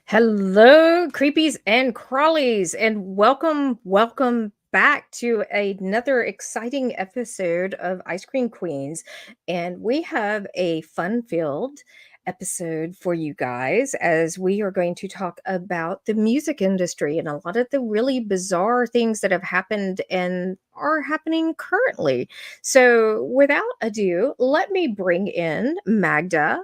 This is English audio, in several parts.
Hello, creepies and crawlies, and welcome back to another exciting episode of Ice Cream Queens. And we have a fun-filled episode for you guys as we are going to talk about the music industry and a lot of the really bizarre things that have happened and are happening currently. So, without ado, let me bring in Magda.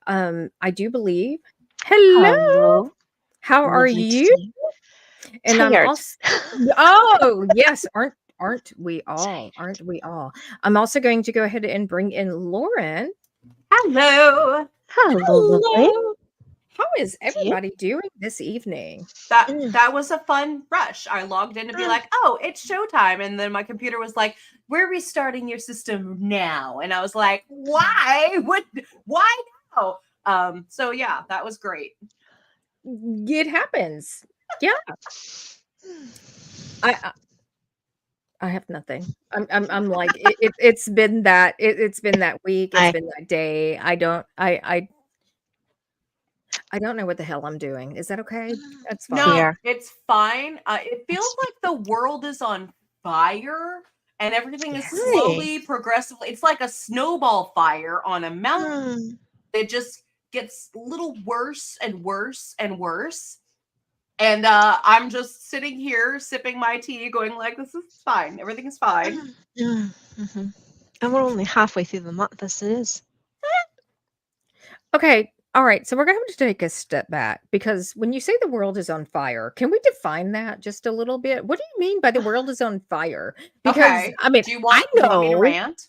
I do believe. Hello. Hello, How are lovely to you? see you. And I'm Tired. also Oh, yes, aren't we all? Aren't we all? I'm also going to go ahead and bring in Lauren. Hello. Hello, lovely. Hello. How is To you. everybody doing this evening? That Mm, that was a fun rush. I logged in to be mm. like, "Oh, it's showtime." And then my computer was like, "We're restarting your system now." And I was like, "Why? Why now?" So yeah, that was great. It happens. Yeah. I I have nothing. I'm like it's been it's been that week, it's I been that day. I don't know what the hell I'm doing. Is that okay? That's fine. No, here. it's fine. It feels It's like the world is on fire and everything is Yes. really. slowly, progressively. It's like a snowball fire on a mountain. Mm, It just gets a little worse and worse and worse. And I'm just sitting here sipping my tea, going like, "This is fine. Everything is fine." mhm. And we're only halfway through the month as it is. Okay. All right. So we're going to have to take a step back because when you say the world is on fire, can we define that just a little bit? What do you mean by the world is on fire? Because Okay. I mean, Do you I want do you want me to know. rant?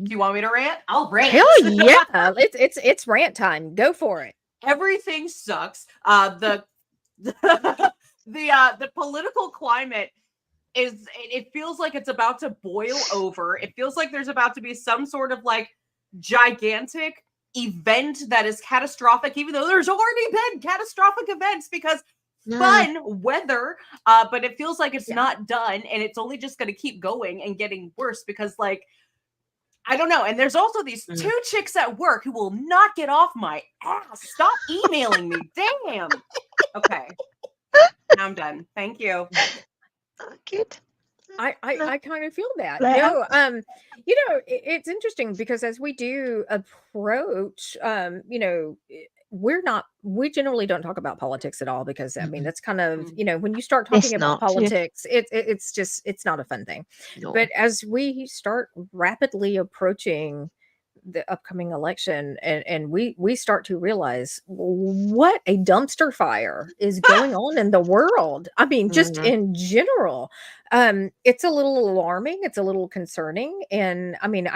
Do you want me to rant? I'll rant. Hell yeah. It's rant time. Go for it. Everything sucks. The political climate it feels like it's about to boil over. It feels like there's about to be some sort of like gigantic event that is catastrophic, even though there's already been catastrophic events because Mm, fun weather, but it feels like it's Yeah. not done and it's only just going to keep going and getting worse because like I don't know. And there's also these mm. two chicks at work who will not get off my ass. Stop emailing me. Damn. Okay. Now I'm done. Thank you. Good. No, I kind of feel that. Leah. No, it's interesting because as we do approach, we generally don't talk about politics at all because I mean Mm-mm. that's kind of, Mm. when you start talking It's about not. Yeah. politics, it's just it's not a fun thing. No. But as we start rapidly approaching the upcoming election and we start to realize what a dumpster fire is going on in the world. I mean, just Mm, in general. It's a little alarming, it's a little concerning, and I mean,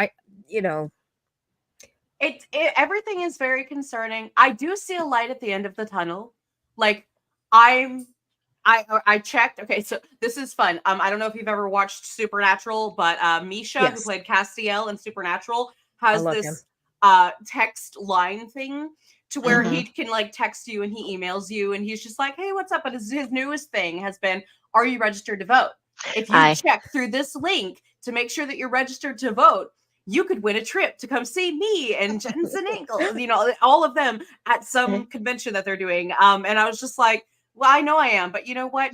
you know, It everything is very concerning. I do see a light at the end of the tunnel. Like I'm I checked. Okay, so this is fun. I don't know if you've ever watched Supernatural, but Misha, who yes, played Castiel in Supernatural, I has love him. this text line thing to where Mhm. he can like text you and he emails you and he's just like, "Hey, what's up?" But his newest thing has been, "Are you registered to vote? If you aye. check through this link to make sure that you're registered to vote, you could win a trip to come see me and Jensen Ankles, all of them at some convention that they're doing." And I was just like, well, I know I am, but you know what?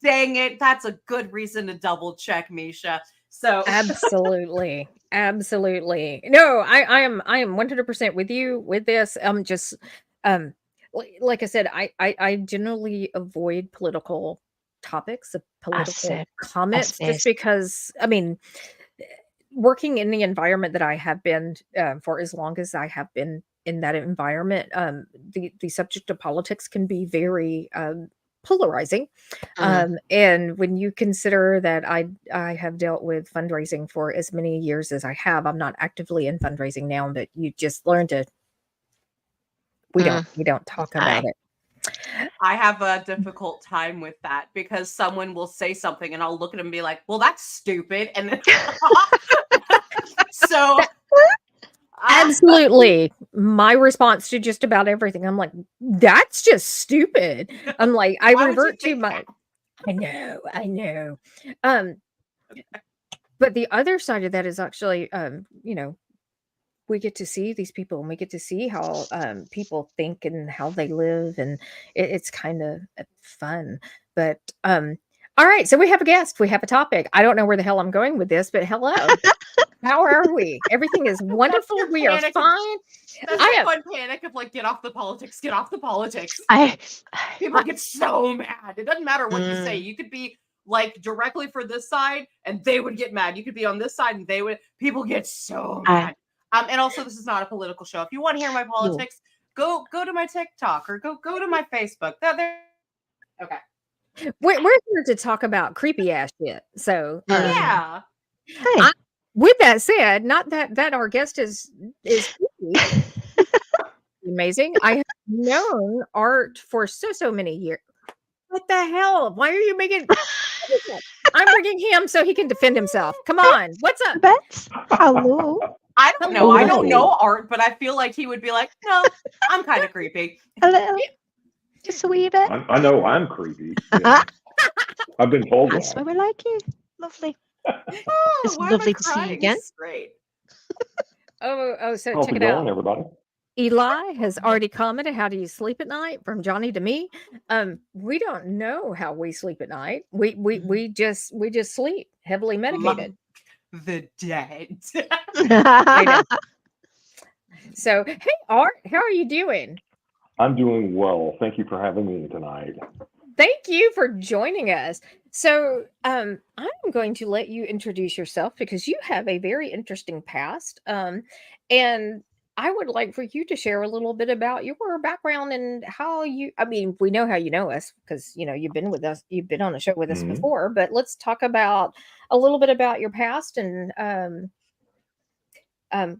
Dang it, that's a good reason to double check, Misha. So Absolutely. Absolutely. No, I am 100% with you with this. Just um like I said, I generally avoid political topics, political As comments just is. because I mean, working in the environment that I have been for as long as I have been in that environment, the subject of politics can be very polarizing. Mm, And when you consider that I have dealt with fundraising for as many years as I have, I'm not actively in fundraising now, but you just learn to mm, we don't talk about aye. it. I have a difficult time with that because someone will say something and I'll look at them and be like, well, that's stupid. And then so Absolutely. My response to just about everything, I'm like, that's just stupid. I'm like, I why would you revert to think that? my I know. Um, but the other side of that is actually, we get to see these people and we get to see how people think and how they live, and it's kind of fun. But all right, so we have a guest, we have a topic. I don't know where the hell I'm going with this, but hello. How are we? Everything is wonderful. We are fine. That's I the am. fun panic of like, get off the politics, get off the politics. I People get so mad. It doesn't matter what you say. You could be like directly for this side and they would get mad. You could be on this side and they would. People get so mad. And also, this is not a political show. If you want to hear my politics, go to my TikTok or go to my Facebook. Okay. We're here to talk about creepy ass shit. So yeah. Hey. With that said, not that our guest is creepy. Amazing. I have known Art for so many years. What the hell? Why are you making? I'm bringing him so he can defend himself. Come on, what's up? Hello. I don't know. I don't know Art, but I feel like he would be like, no, I'm kind of creepy. A little. Just a wee bit. I know I'm creepy. Yeah. I've been told That's that. why we like you. Lovely. Oh, It's why am I lovely to see you crying? again. This is great. Oh, so How's check it it going, out. everybody? Eli has already commented, how do you sleep at night? From Johnny to me. We don't know how we sleep at night. We just sleep, heavily medicated. The dead. I know. So, hey Art, how are you doing? I'm doing well. Thank you for having me tonight. Thank you for joining us. So, I'm going to let you introduce yourself because you have a very interesting past. And I would like for you to share a little bit about your background and how we know how you know us because, you've been with us, you've been on the show with us before, but let's talk about a little bit about your past and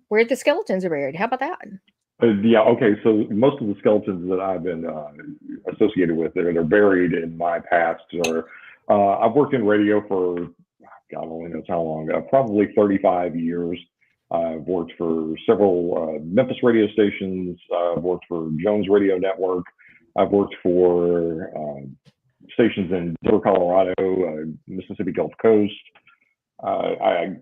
where the skeletons are buried. How about that? Yeah, okay. So most of the skeletons that I've been associated with, they're buried in my past. I've worked in radio for, God only knows how long, probably 35 years. I've worked for several Memphis radio stations. I've worked for Jones Radio Network. I've worked for stations in Denver, Colorado, Mississippi Gulf Coast. I've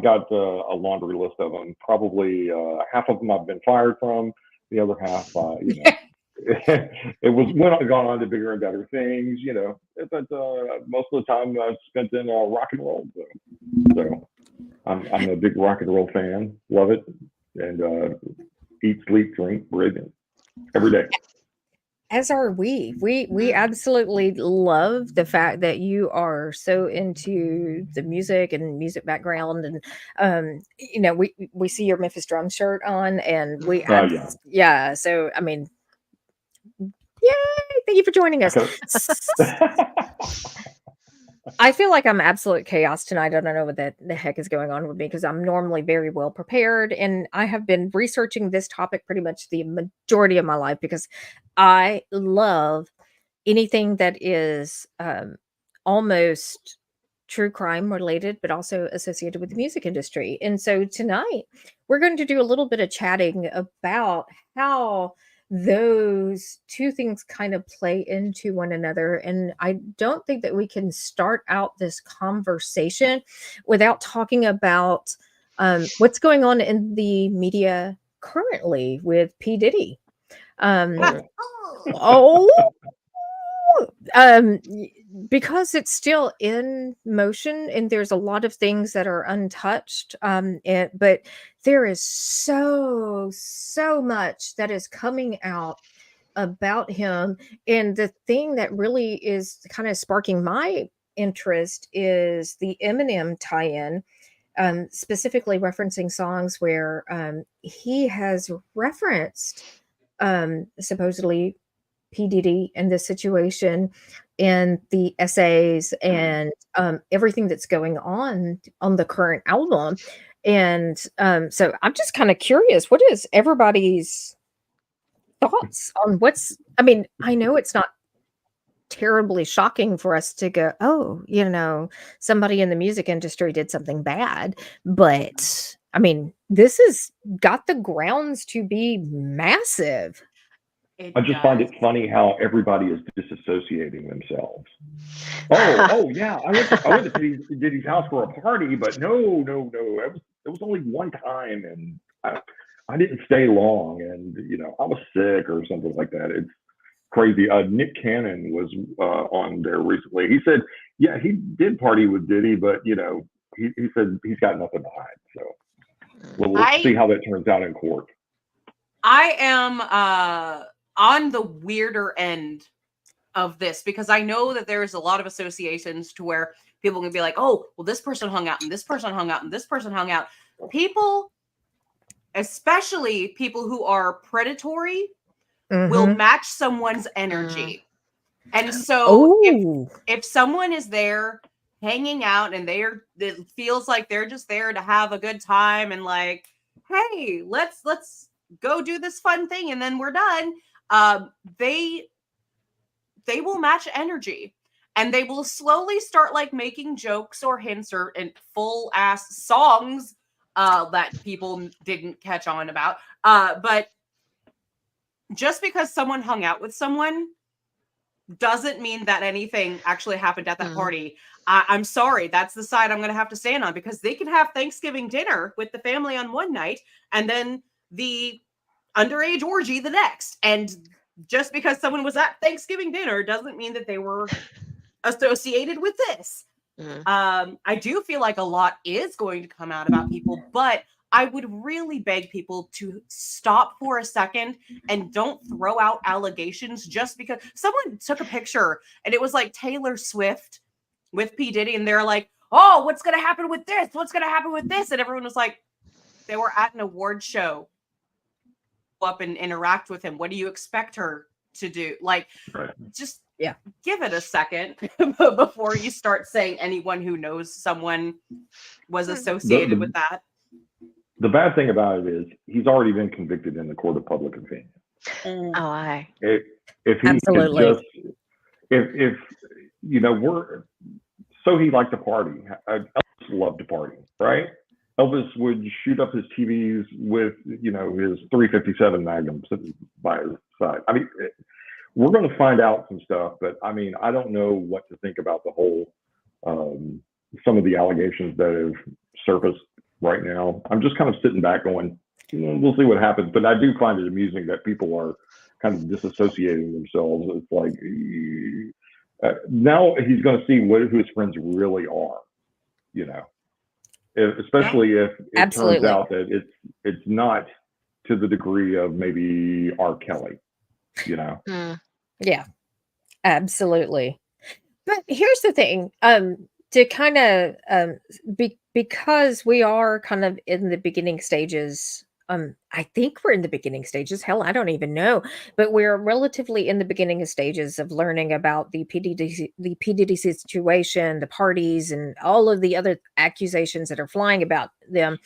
got a laundry list of them. Probably half of them I've been fired from. The other half, it was when I've gone on to bigger and better things. But most of the time I've spent in rock and roll. So I'm a big rock and roll fan. Love it, and eat, sleep, drink, breathe every day. As are we. We absolutely love the fact that you are so into the music and music background, and we see your Memphis Drum shirt on, and yeah. So I mean, yay! Thank you for joining us. I feel like I'm absolute chaos tonight. I don't know what the heck is going on with me because I'm normally very well prepared, and I have been researching this topic pretty much the majority of my life because I love anything that is almost true crime related, but also associated with the music industry. And so tonight we're going to do a little bit of chatting about how those two things kind of play into one another. And I don't think that we can start out this conversation without talking about what's going on in the media currently with P. Diddy. Because it's still in motion and there's a lot of things that are untouched. But there is so much that is coming out about him. And the thing that really is kind of sparking my interest is the Eminem tie-in, specifically referencing songs where he has referenced supposedly P. Diddy and this situation and the essays and everything that's going on the current album. And so I'm just kind of curious, what is everybody's thoughts on I know it's not terribly shocking for us to go, oh, somebody in the music industry did something bad, but this has got the grounds to be massive. It I just find does. it funny how everybody is disassociating themselves. Oh yeah, I went to Diddy's house for a party, but no. It was only one time, and I didn't stay long, and I was sick or something like that. It's crazy. Nick Cannon was on there recently. He said, yeah, he did party with Diddy, but he said he's got nothing to hide. So we'll see how that turns out in court. I am on the weirder end of this because I know that there's a lot of associations to where people can be like, oh, well, this person hung out and this person hung out and this person hung out. People, especially people who are predatory, will match someone's energy. And so if someone is there hanging out and it feels like they're just there to have a good time and like, hey, let's go do this fun thing and then we're done. They will match energy and they will slowly start like making jokes or hints or full ass songs that people didn't catch on about. But just because someone hung out with someone doesn't mean that anything actually happened at that party. I'm sorry. That's the side I'm going to have to stand on because they can have Thanksgiving dinner with the family on one night and then the underage orgy the next. And just because someone was at Thanksgiving dinner doesn't mean that they were associated with this. I do feel like a lot is going to come out about people, but I would really beg people to stop for a second and don't throw out allegations just because someone took a picture and it was like Taylor Swift with P. Diddy and they're like, oh, what's going to happen with this? What's going to happen with this? And everyone was like, they were at an award show. Up and interact with him. What do you expect her to do? Like, just give it a second before you start saying anyone who knows someone was associated with that. The bad thing about it is he's already been convicted in the court of public opinion. Oh, aye. If he Absolutely. could just, if he liked to party. Elvis loved to party, right? Elvis would shoot up his TVs with, his 357 Magnum sitting by his side. I mean, we're going to find out some stuff, but I mean, I don't know what to think about the whole, some of the allegations that have surfaced right now. I'm just kind of sitting back going, we'll see what happens. But I do find it amusing that people are kind of disassociating themselves. It's like, now he's going to see who his friends really are, especially if it turns out that it's not to the degree of maybe R. Kelly, Yeah, absolutely. But here's the thing, to kind of because we are kind of in the beginning stages. I think we're in the beginning stages. Hell, I don't even know, but we're relatively in the beginning stages of learning about the P. Diddy situation, the parties, and all of the other accusations that are flying about him.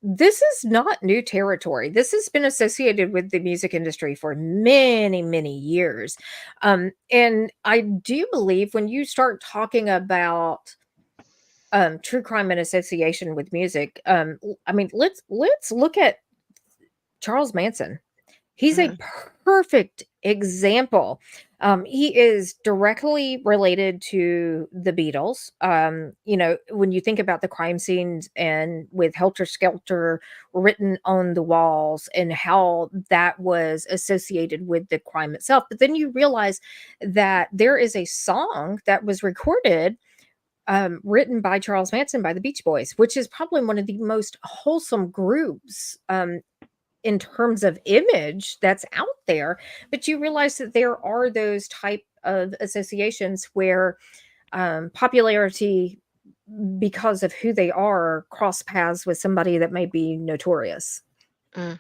This is not new territory. This has been associated with the music industry for many, many years. And I do believe when you start talking about true crime and association with music, I mean, let's look at Charles Manson. He's a perfect example. He is directly related to the Beatles. When you think about the crime scenes and with Helter Skelter written on the walls and how that was associated with the crime itself. But then you realize that there is a song that was recorded written by Charles Manson by the Beach Boys, which is probably one of the most wholesome groups in terms of image that's out there. But you realize that there are those type of associations where popularity, because of who they are, cross paths with somebody that may be notorious. No,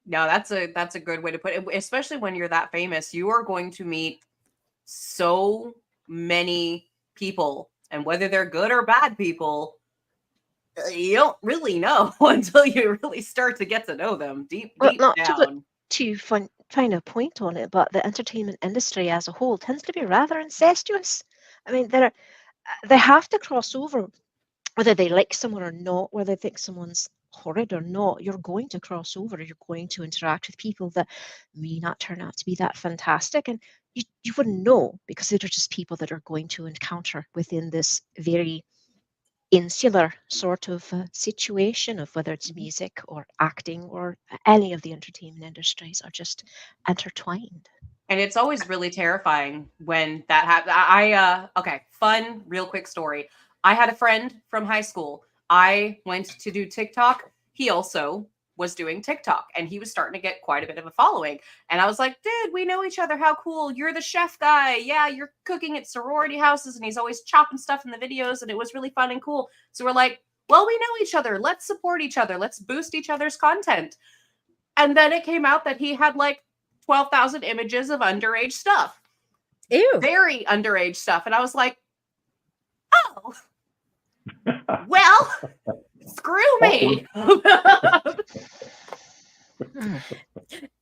that's a good way to put it. Especially when you're that famous, you are going to meet so many people, and whether they're good or bad people, you don't really know until you really start to get to know them deep down. To find a point on it, but the entertainment industry as a whole tends to be rather incestuous. I mean, they have to cross over whether they like someone or not, whether they think someone's horrid or not, you're going to cross over. You're going to interact with people that may not turn out to be that fantastic. And you wouldn't know, because they're just people that are going to encounter within this very insular sort of situation of whether it's music or acting or any of the entertainment industries are just intertwined. And it's always really terrifying when that happens. Okay, fun, real quick story. I had a friend from high school. I went to do TikTok. He also was doing TikTok, and he was starting to get quite a bit of a following. And I was like, dude, we know each other. How cool. You're the chef guy. Yeah, you're cooking at sorority houses, and he's always chopping stuff in the videos, and it was really fun and cool. So we're like, well, we know each other. Let's support each other. Let's boost each other's content. And then it came out that he had like 12,000 images of underage stuff. Ew. Very underage stuff. And I was like, oh, well, screw me.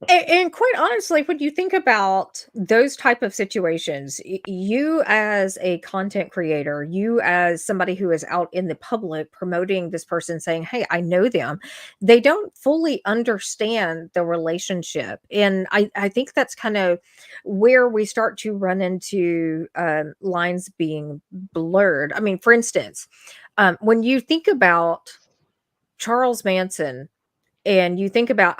And quite honestly, when you think about those type of situations, you as a content creator, you as somebody who is out in the public promoting this person, saying, hey, I know them, they don't fully understand the relationship. And I think that's kind of where we start to run into lines being blurred. I mean, for instance, when you think about Charles Manson, and you think about,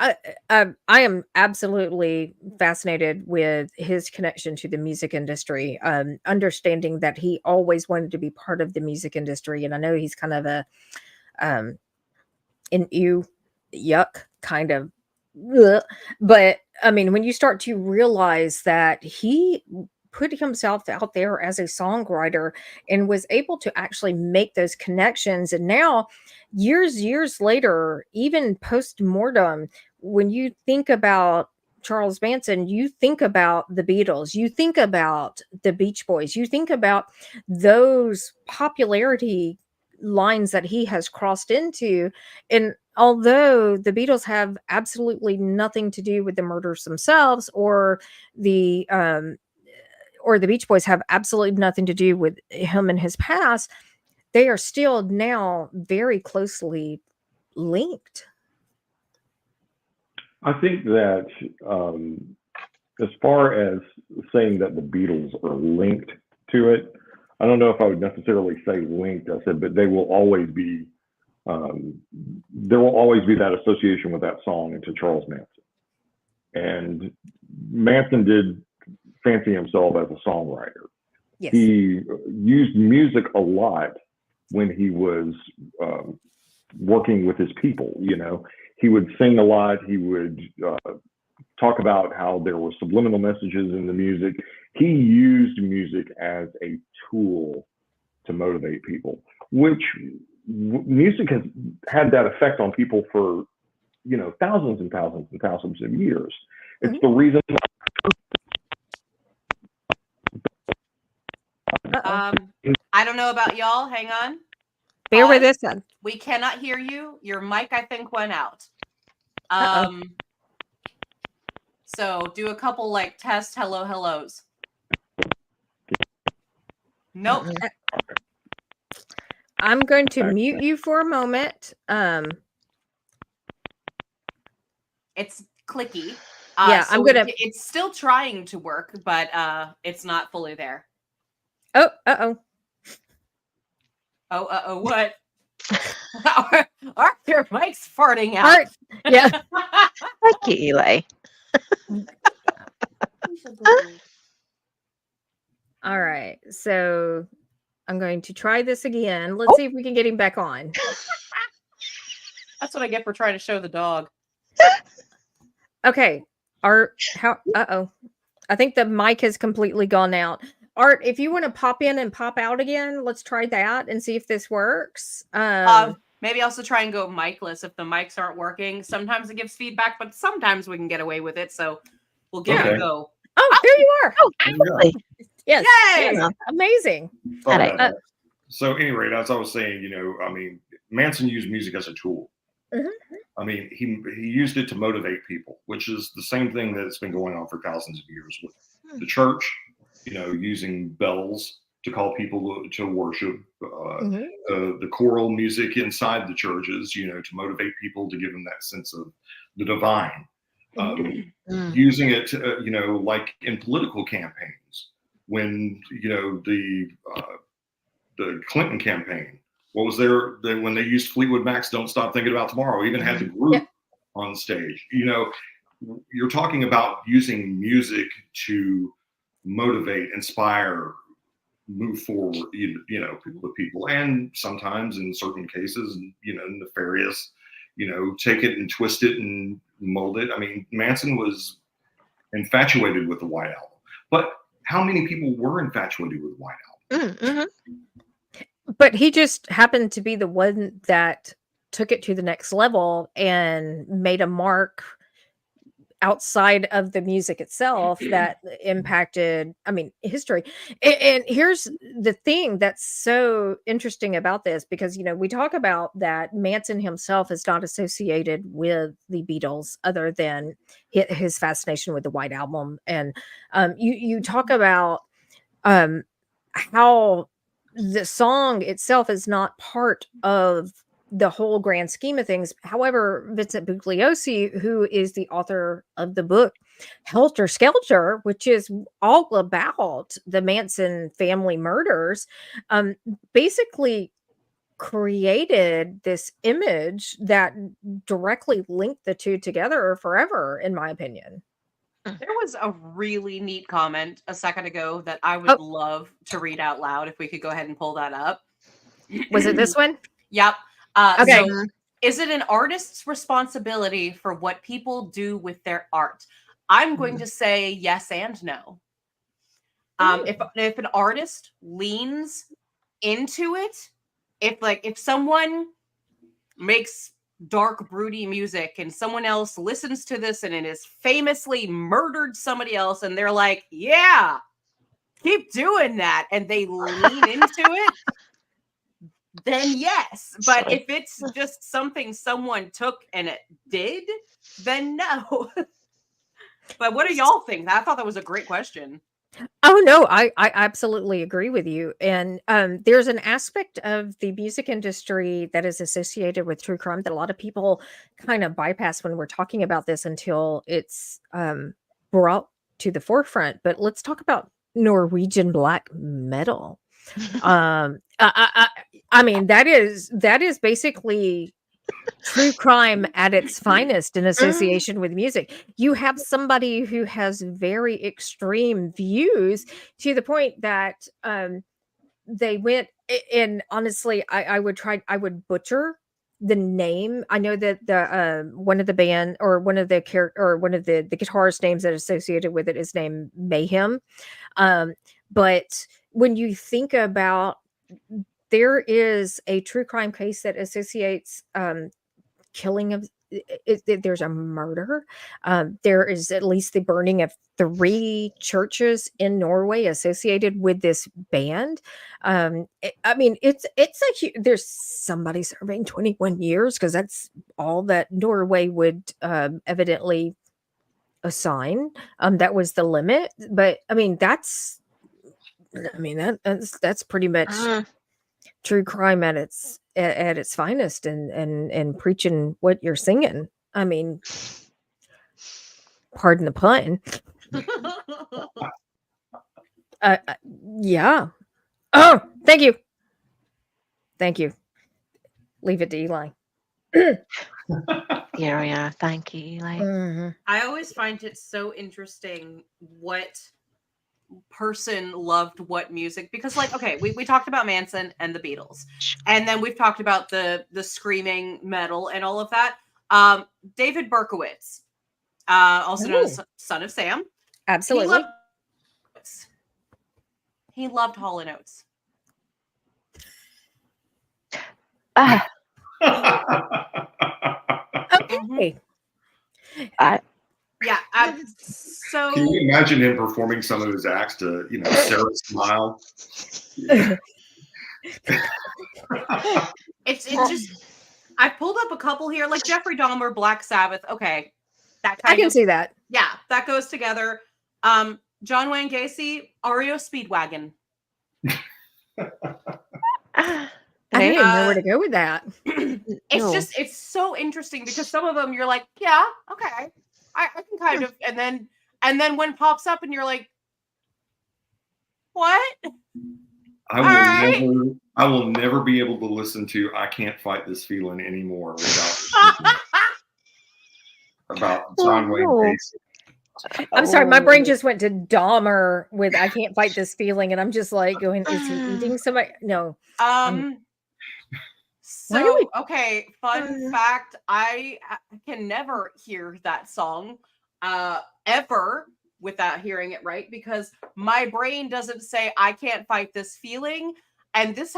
I am absolutely fascinated with his connection to the music industry, understanding that he always wanted to be part of the music industry. And I know he's kind of a, an yuck kind of, ugh. But I mean, when you start to realize that he put himself out there as a songwriter and was able to actually make those connections. And now, years later, even post-mortem, when you think about Charles Manson, you think about the Beatles, you think about the Beach Boys, you think about those popularity lines that he has crossed into. And although the Beatles have absolutely nothing to do with the murders themselves, or the Beach Boys have absolutely nothing to do with him and his past, they are still now very closely linked. I think that as far as saying that the Beatles are linked to it, I don't know if I would necessarily say linked. I said, but they will always be. There will always be that association with that song and to Charles Manson. And Manson did fancy himself as a songwriter. Yes. He used music a lot when he was working with his people. You know, he would sing a lot. He would talk about how there were subliminal messages in the music. He used music as a tool to motivate people, which music has had that effect on people for, you know, thousands and thousands and thousands of years. It's the reason. I don't know about y'all. Hang on. Bear with us. We cannot hear you. Your mic, I think, went out. So do a couple like test hellos. Nope. I'm going to mute you for a moment. It's clicky. Yeah, so I'm gonna. It's still trying to work, but it's not fully there. Oh, what? Are your mics farting out? Art, yeah. Thank you, Eli. All right, so I'm going to try this again. Let's see if we can get him back on. That's what I get for trying to show the dog. Okay, Art, I think the mic has completely gone out. Art, if you want to pop in and pop out again, let's try that and see if this works. Maybe also try and go micless if the mics aren't working. Sometimes it gives feedback, but sometimes we can get away with it. So we'll give it a go. Oh, there you are. Oh, absolutely. Yes. Yay! Yeah. Amazing. So anyway, as I was saying, you know, I mean, Manson used music as a tool. Mm-hmm. I mean, he used it to motivate people, which is the same thing that's been going on for thousands of years with the church, you know, using bells to call people to worship, Mhm. the choral music inside the churches, to motivate people, to give them that sense of the divine. Using it, like in political campaigns, when the Clinton campaign, what was when they used Fleetwood Mac's "Don't Stop Thinking About Tomorrow," even had the group on stage. You're talking about using music to motivate, inspire, move forward, with people, and sometimes in certain cases, nefarious, take it and twist it and mold it. I mean, Manson was infatuated with the White Album, but how many people were infatuated with the White Album? But he just happened to be the one that took it to the next level and made a mark outside of the music itself that impacted, history. And here's the thing that's so interesting about this, because, we talk about that Manson himself is not associated with the Beatles other than his fascination with the White Album. And you talk about how the song itself is not part of the whole grand scheme of things. However, Vincent Bugliosi, who is the author of the book Helter Skelter, which is all about the Manson family murders, basically created this image that directly linked the two together forever, in my opinion. There was a really neat comment a second ago that I would love to read out loud if we could go ahead and pull that up. Was it this one? Yep. Okay. So, is it an artist's responsibility for what people do with their art? I'm going to say yes and no. If an artist leans into it, if someone makes dark, broody music and someone else listens to this and it has famously murdered somebody else, and they're like, yeah, keep doing that, and they lean into it, then yes. But if it's just something someone took and it did, then no. But what do y'all think? I thought that was a great question. Oh no, I absolutely agree with you. And there's an aspect of the music industry that is associated with true crime that a lot of people kind of bypass when we're talking about this until it's brought to the forefront. But let's talk about Norwegian black metal. I mean, that is basically true crime at its finest in association with music. You have somebody who has very extreme views to the point that they went, and honestly, I would butcher the name. I know that the one of the band, or one of the guitarist names that are associated with it is named Mayhem. But when you think about, there is a true crime case that associates killing of there's a murder. There is at least the burning of 3 churches in Norway associated with this band. There's somebody serving 21 years because that's all that Norway would evidently assign. That was the limit. But that's pretty much true crime at its finest, and preaching what you're singing. Pardon the pun. Yeah. Oh, thank you. Leave it to Eli. Here we are. Thank you, Eli. I always find it so interesting what person loved what music, because we talked about Manson and the Beatles, and then we've talked about the screaming metal and all of that. David Berkowitz, also known as Son of Sam, absolutely, he loved Hall & Oates. Okay. So can you imagine him performing some of his acts to, Sarah's Smile? It's just, I pulled up a couple here, like Jeffrey Dahmer, Black Sabbath. Okay, I can see that. Yeah, that goes together. John Wayne Gacy, REO Speedwagon. I don't even know where to go with that. It's so interesting because some of them you're like, yeah, okay, I can kind of, and then one pops up and you're like, what? I will never be able to listen to "I Can't Fight This Feeling" anymore without about John Wayne Gacy. I'm sorry, my brain just went to Dahmer with "I Can't Fight This Feeling," and I'm just like going, "Is he eating somebody?" No. So okay, fun fact: I can never hear that song ever without hearing it right, because my brain doesn't say "I can't fight this feeling," and this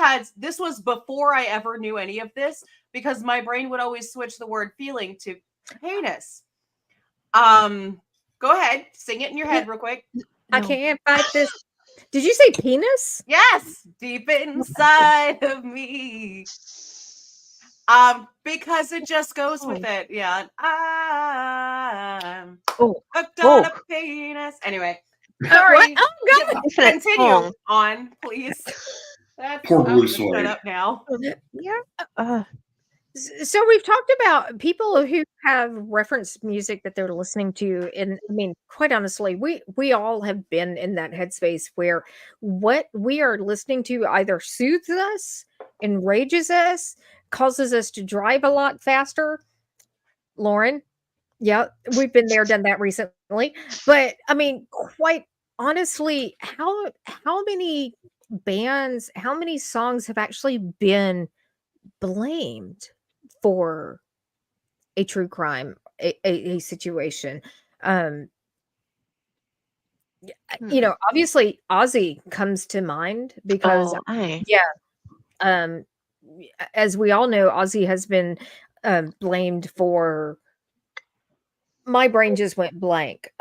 was before I ever knew any of this, because my brain would always switch the word "feeling" to "penis." Go ahead, sing it in your head real quick. No. I can't fight this. Did you say penis? Yes, deep inside of me. Because it just goes with it. Yeah. I'm hooked on a penis. Anyway. Sorry. Oh, God. Continue on, please. Poor Blue Suede. Shut up now. Yeah. So we've talked about people who have reference music that they're listening to, and I mean, quite honestly, we all have been in that headspace where what we are listening to either soothes us, enrages us, causes us to drive a lot faster. Lauren, yeah, we've been there, done that recently. But I mean, quite honestly, how many bands, how many songs have actually been blamed for a true crime, a situation? You know, obviously Ozzy comes to mind because as we all know, Ozzy has been blamed for. My brain just went blank.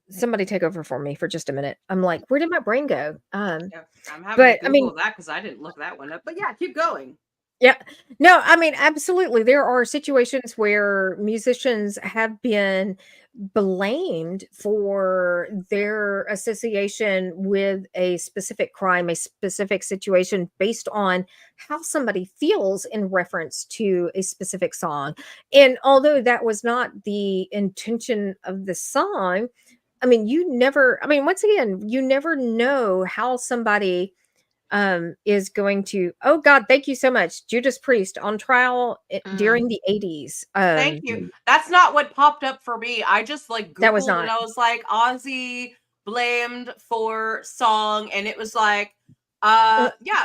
Somebody take over for me for just a minute. I'm like, where did my brain go? I'm having to Google that because I didn't look that one up. But yeah, keep going. Yeah. No, I mean, absolutely. There are situations where musicians have been blamed for their association with a specific crime, a specific situation based on how somebody feels in reference to a specific song. And although that was not the intention of the song, I mean, once again, you never know how somebody is going to. Oh God, thank you so much. Judas Priest on trial during the 80s. Thank you. That's not what popped up for me. I just like Googled that was not. And I was like, Ozzy blamed for song, and it was like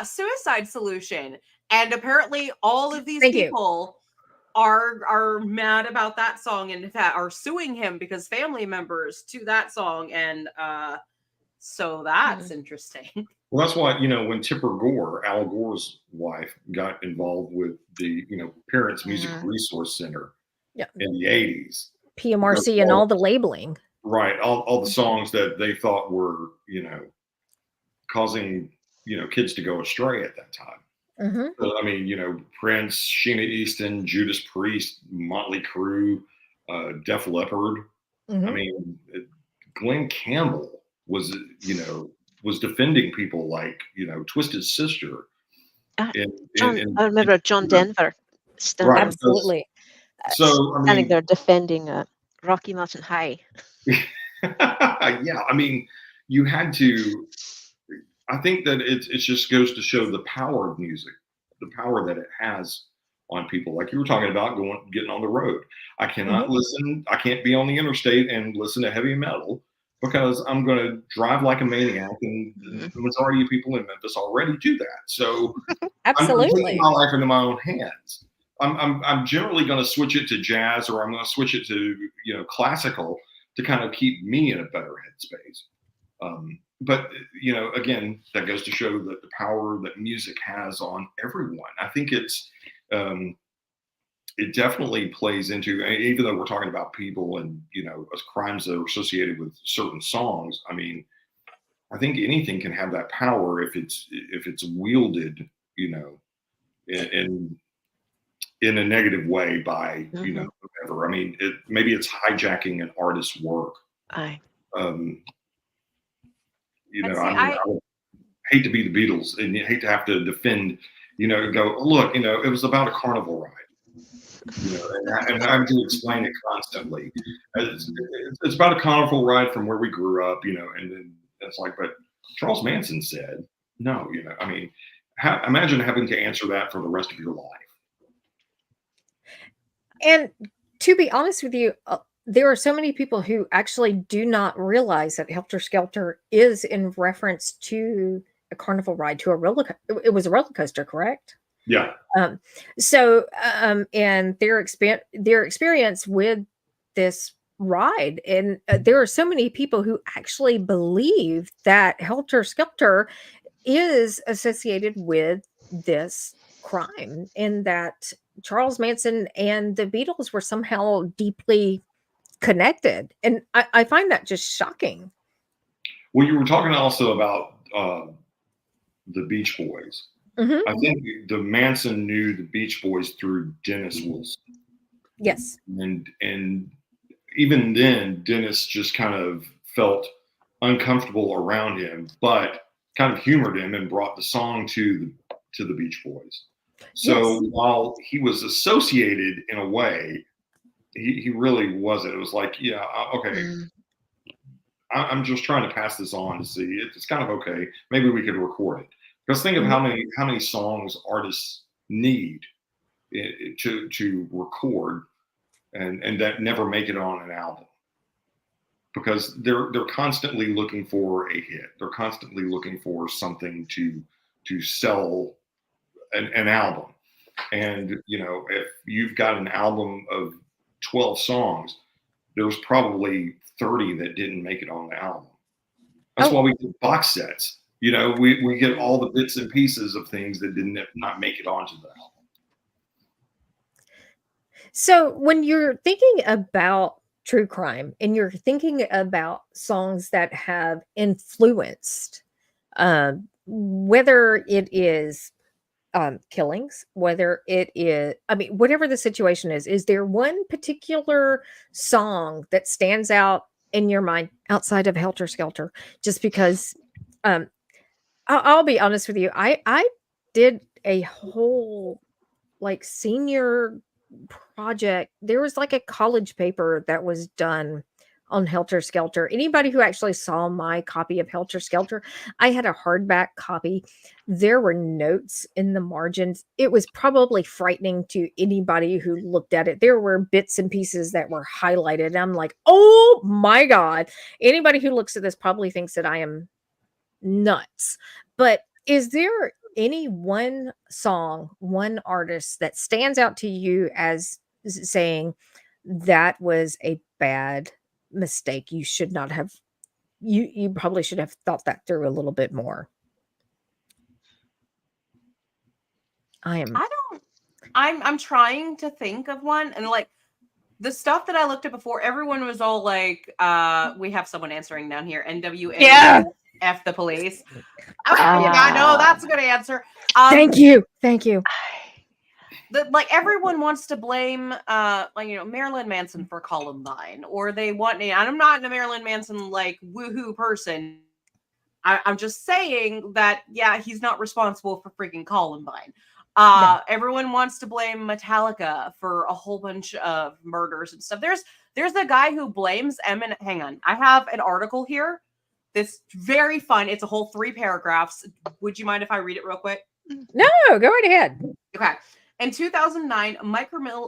suicide solution. And apparently all of these people are mad about that song and are suing him because family members to that song. And so that's interesting. Well, that's why, when Tipper Gore, Al Gore's wife, got involved with the, Parents Music Resource Center in the 80s. PMRC and all the labeling. Right. All the songs that they thought were, causing, kids to go astray at that time. Mm-hmm. So, I mean, Prince, Sheena Easton, Judas Priest, Motley Crue, Def Leppard. Mm-hmm. I mean, Glenn Campbell was defending people like, Twisted Sister. I remember John Denver. Right. Absolutely. So, standing there defending Rocky Mountain High. Yeah, I mean, you had to. I think that it just goes to show the power of music, the power that it has on people. Like you were talking about getting on the road. I cannot listen. I can't be on the interstate and listen to heavy metal because I'm going to drive like a maniac, and the majority of people in Memphis already do that. So absolutely, I'm taking my life into my own hands. I'm generally going to switch it to jazz, or I'm going to switch it to classical to kind of keep me in a better headspace. But again, that goes to show that the power that music has on everyone. I think it definitely plays into, even though we're talking about people and as crimes that are associated with certain songs. I mean, I think anything can have that power if it's wielded, in a negative way by whoever. I mean, maybe it's hijacking an artist's work. hate to be the Beatles and you hate to have to defend, go, look, it was about a carnival ride. And having to explain it constantly. It's about a carnival ride from where we grew up, and then it's like, but Charles Manson said, no, imagine having to answer that for the rest of your life. And to be honest with you, there are so many people who actually do not realize that Helter Skelter is in reference to a carnival ride, to a it was a roller coaster, correct? Yeah. And their experience with this ride, and there are so many people who actually believe that Helter Skelter is associated with this crime, and that Charles Manson and the Beatles were somehow deeply connected. And I find that just shocking. Well, you were talking also about the Beach Boys. Mm-hmm. I think the Manson knew the Beach Boys through Dennis Wilson. Yes. And even then, Dennis just kind of felt uncomfortable around him, but kind of humored him and brought the song to the Beach Boys. So yes. While he was associated in a way, he really wasn't. It was like, yeah, okay. I'm just trying to pass this on to see. It's kind of okay. Maybe we could record it. Because think of how many songs artists need to record and that never make it on an album. Because they're constantly looking for a hit. They're constantly looking for something to sell an album. And if you've got an album of 12 songs, there's probably 30 that didn't make it on the album. That's why we get box sets. We get all the bits and pieces of things that did not make it onto the album. So when you're thinking about true crime and you're thinking about songs that have influenced, whether it is killings, whether it is, whatever the situation is there one particular song that stands out in your mind outside of Helter Skelter? Just because, I'll be honest with you, I did a whole senior project. There was a college paper that was done on Helter Skelter. Anybody who actually saw my copy of Helter Skelter, I had a hardback copy. There were notes in the margins. It was probably frightening to anybody who looked at it. There were bits and pieces that were highlighted. And I'm like, oh my God. Anybody who looks at this probably thinks that I am nuts. But is there any one song, one artist that stands out to you as saying that was a bad mistake? You should not have, you probably should have thought that through a little bit more. I'm trying to think of one, and the stuff that I looked at before, everyone was all like, we have someone answering down here, NWA. Yeah. F the police. I know that's a good answer. Thank you. Everyone wants to blame Marilyn Manson for Columbine, or they want, and I'm not a Marilyn Manson woohoo person. I'm just saying that he's not responsible for freaking Columbine. No. Everyone wants to blame Metallica for a whole bunch of murders and stuff. There's a guy who blames Eminem. Hang on, I have an article here. It's very fun. It's a whole 3 paragraphs. Would you mind if I read it real quick? No, go right ahead. Okay. In 2009,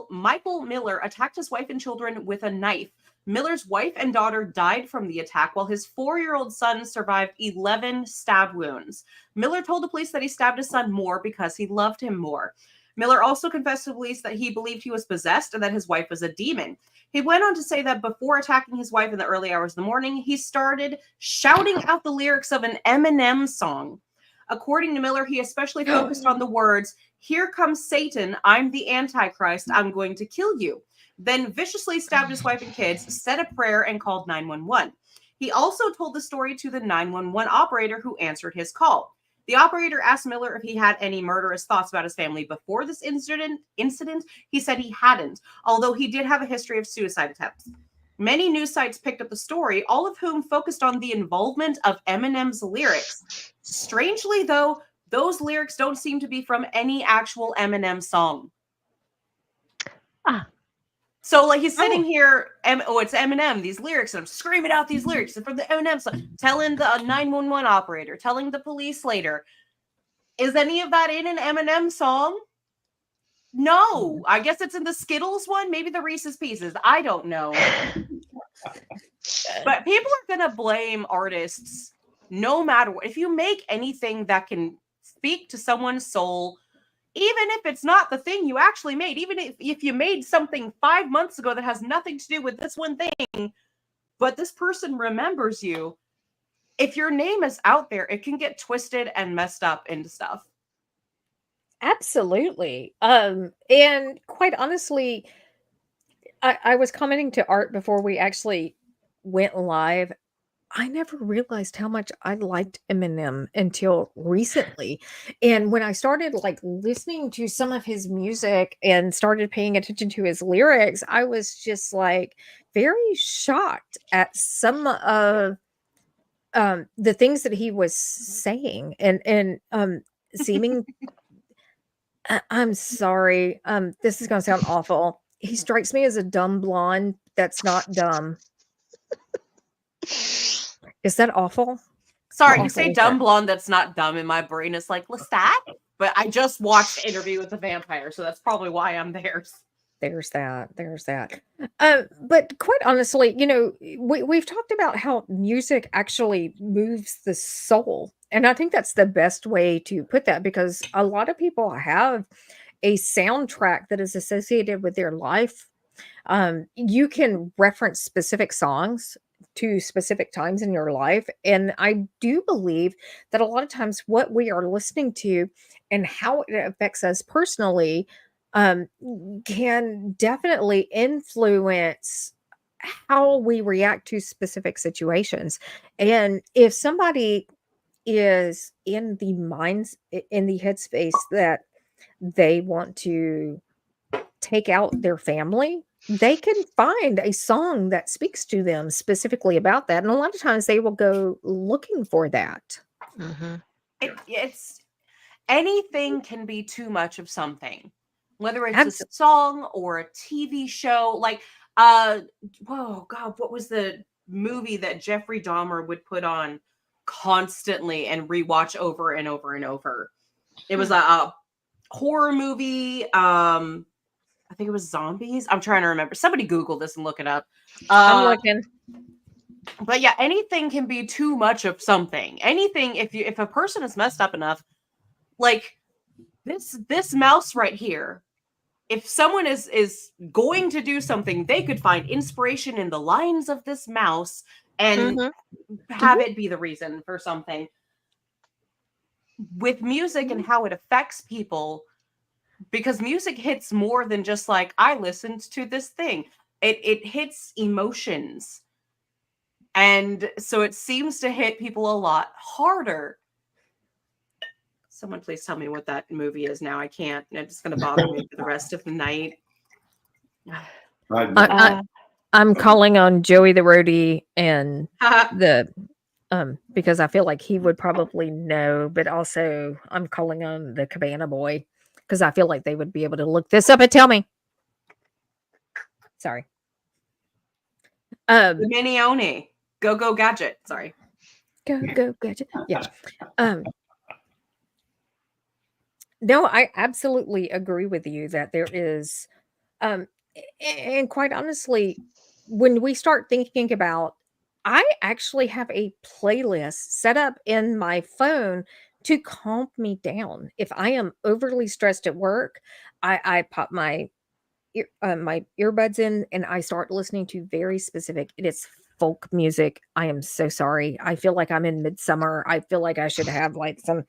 Michael Miller attacked his wife and children with a knife. Miller's wife and daughter died from the attack, while his 4-year-old son survived 11 stab wounds. Miller told the police that he stabbed his son more because he loved him more. Miller also confessed to police that he believed he was possessed and that his wife was a demon. He went on to say that before attacking his wife in the early hours of the morning, he started shouting out the lyrics of an Eminem song. According to Miller, he especially focused on the words, "Here comes Satan, I'm the Antichrist, I'm going to kill you." Then viciously stabbed his wife and kids, said a prayer, and called 911. He also told the story to the 911 operator who answered his call. The operator asked Miller if he had any murderous thoughts about his family before this incident. He said he hadn't, although he did have a history of suicide attempts. Many news sites picked up the story, all of whom focused on the involvement of Eminem's lyrics. Strangely, though, those lyrics don't seem to be from any actual Eminem song. So, like, he's sitting here, it's Eminem, these lyrics, and I'm screaming out these lyrics from the Eminem song, telling the 911 operator, telling the police later. Is any of that in an Eminem song? No. I guess it's in the Skittles one, maybe the Reese's Pieces. I don't know. But people are going to blame artists no matter what. If you make anything that can speak to someone's soul, even if it's not the thing you actually made, even if you made something 5 months ago that has nothing to do with this one thing, but this person remembers you, if your name is out there, it can get twisted and messed up into stuff. Absolutely. And quite honestly, I was commenting to Art before we actually went live. I never realized how much I liked Eminem until recently. And when I started like listening to some of his music and started paying attention to his lyrics, I was just like very shocked at some of the things that he was saying and seeming I'm sorry. This is going to sound awful. He strikes me as a dumb blonde that's not dumb. Is that awful? Sorry, you say dumb blonde that's not dumb, and my brain is like, Lestat? But I just watched Interview with the Vampire, so that's probably why I'm there. There's that. But quite honestly, you know, we've talked about how music actually moves the soul. And I think that's the best way to put that, because a lot of people have a soundtrack that is associated with their life. You can reference specific songs to specific times in your life. And I do believe that a lot of times what we are listening to and how it affects us personally can definitely influence how we react to specific situations. And if somebody is in the headspace that they want to take out their family, they can find a song that speaks to them specifically about that. And a lot of times they will go looking for that. Mm-hmm. It's anything can be too much of something, whether it's a song or a TV show. Like, whoa, God, what was the movie that Jeffrey Dahmer would put on constantly and rewatch over and over and over? It was a horror movie. I think it was Zombies. I'm trying to remember. Somebody Google this and look it up. I'm looking. But yeah, anything can be too much of something. Anything, if a person is messed up enough, like this mouse right here, if someone is going to do something, they could find inspiration in the lines of this mouse and have it be the reason for something. With music and how it affects people, because music hits more than just like, I listened to this thing. It hits emotions. And so it seems to hit people a lot harder. Someone please tell me what that movie is now. I can't. It's going to bother me for the rest of the night. I'm calling on Joey the Roadie and the because I feel like he would probably know, but also I'm calling on the Cabana Boy because I feel like they would be able to look this up and tell me. Sorry. The Minione. Go Gadget. Sorry. Go Gadget. Yeah. No, I absolutely agree with you that there is, and quite honestly, when we start thinking about, I actually have a playlist set up in my phone to calm me down. If I am overly stressed at work, I pop my earbuds in and I start listening to very specific. It is folk music. I am so sorry. I feel like I'm in midsummer. I feel like I should have like some.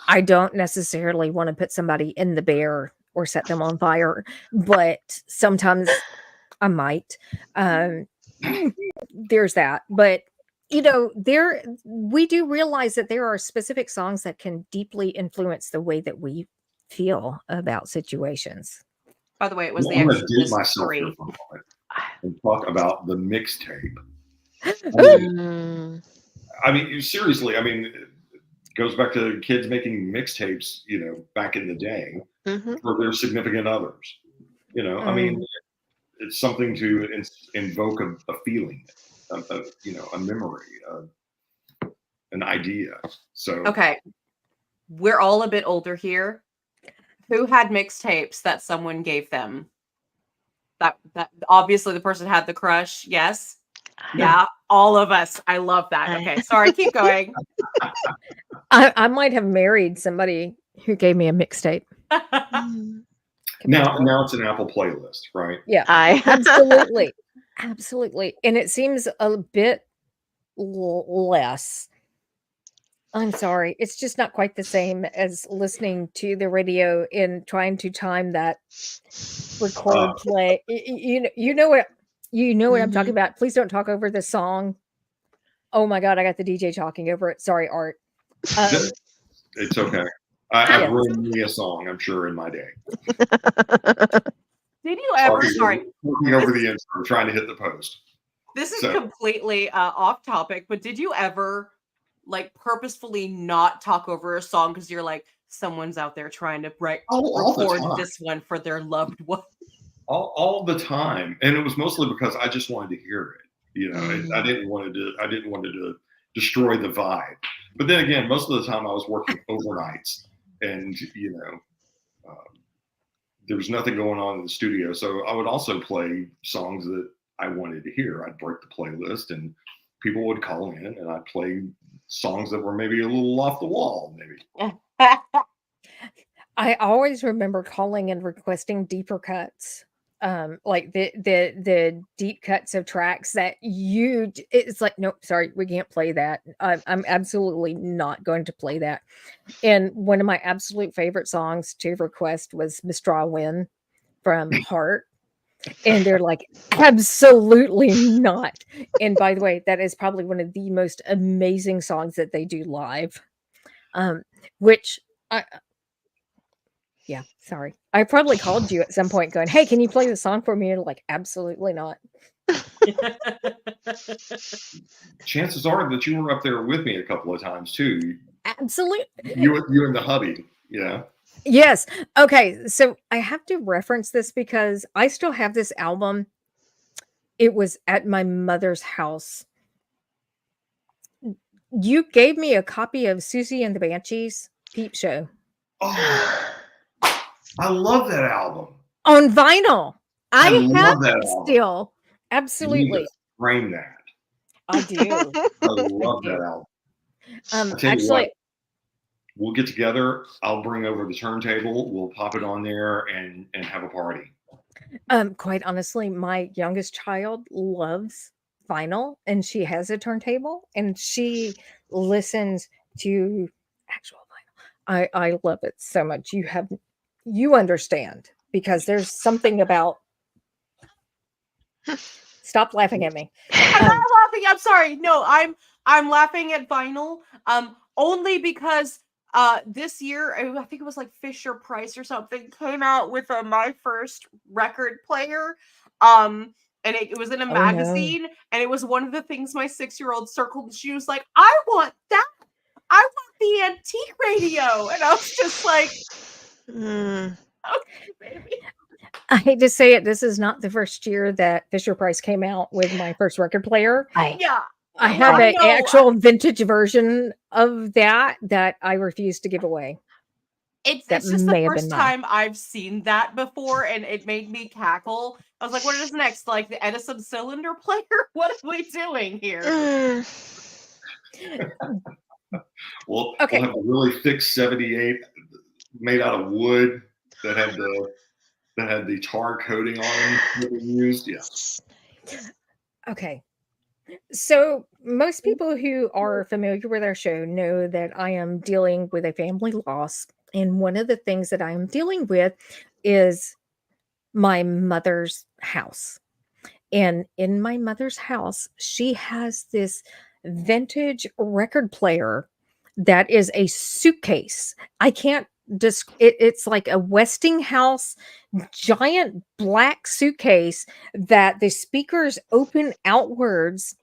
I don't necessarily want to put somebody in the bear or set them on fire, but sometimes I might. There's that. But you know, we do realize that there are specific songs that can deeply influence the way that we feel about situations. By the way, it was the Exorcist 3. and talk about the mixtape. I mean, seriously, I mean, it goes back to kids making mixtapes, back in the day for their significant others. I mean, it's something to invoke a feeling, a memory, an idea. So okay, we're all a bit older here. Who had mixtapes that someone gave them? That obviously the person had the crush. Yes. Yeah, all of us. I love that. Okay, sorry, keep going. I might have married somebody who gave me a mixtape. Now it's an Apple playlist, right? Yeah, absolutely. Absolutely. And it seems a bit less. I'm sorry. It's just not quite the same as listening to the radio and trying to time that record play. You know what I'm talking about. Please don't talk over the song. Oh my God, I got the DJ talking over it. Sorry, Art. It's okay. I've written me a song, I'm sure, in my day. Did you ever? Sorry, working over the intro, trying to hit the post. This is completely off topic, but did you ever purposefully not talk over a song because you're like, someone's out there trying to record this one for their loved one? All the time, and it was mostly because I just wanted to hear it. I didn't want to destroy the vibe. But then again, most of the time I was working overnights, and there was nothing going on in the studio, so I would also play songs that I wanted to hear. I'd break the playlist, and people would call in, and I'd play songs that were maybe a little off the wall, maybe. I always remember calling and requesting deeper cuts. Like the deep cuts of tracks that it's like, nope, sorry, we can't play that. I'm absolutely not going to play that. And one of my absolute favorite songs to request was Mistraw Win from Heart. And they're like, absolutely not. And by the way, that is probably one of the most amazing songs that they do live. Which yeah, sorry. I probably called you at some point going, hey, can you play the song for me? And you're like, absolutely not. Chances are that you were up there with me a couple of times too. Absolutely. You and the hubby, yeah. Yes. Okay. So I have to reference this because I still have this album. It was at my mother's house. You gave me a copy of Susie and the Banshees Peep Show. Oh, I love that album. On vinyl. I have that it still. Absolutely. You need to frame that. I do. I love that album. Actually, we'll get together. I'll bring over the turntable. We'll pop it on there and have a party. Quite honestly, my youngest child loves vinyl, and she has a turntable, and she listens to actual vinyl. I love it so much. You understand, because there's something about. Stop laughing at me. I'm not laughing. I'm sorry. No, I'm laughing at vinyl. Only because this year, I think it was like Fisher Price or something, came out with my first record player. And it was in a magazine, and it was one of the things my 6-year-old circled, and she was like, I want that. I want the antique radio. And I was just like, okay, baby. I hate to say it, this is not the first year that Fisher Price came out with my first record player. I have an actual vintage version of that I refuse to give away. It's just the first time I've seen that before, and it made me cackle. I was like, what is next? Like the Edison cylinder player? What are we doing here? We'll have a really thick 78 made out of wood that had the tar coating on them that we used. Yes. Okay. So most people who are familiar with our show know that I am dealing with a family loss. And one of the things that I am dealing with is my mother's house. And in my mother's house, she has this vintage record player that is a suitcase. I can't it's like a Westinghouse giant black suitcase that the speakers open outwards.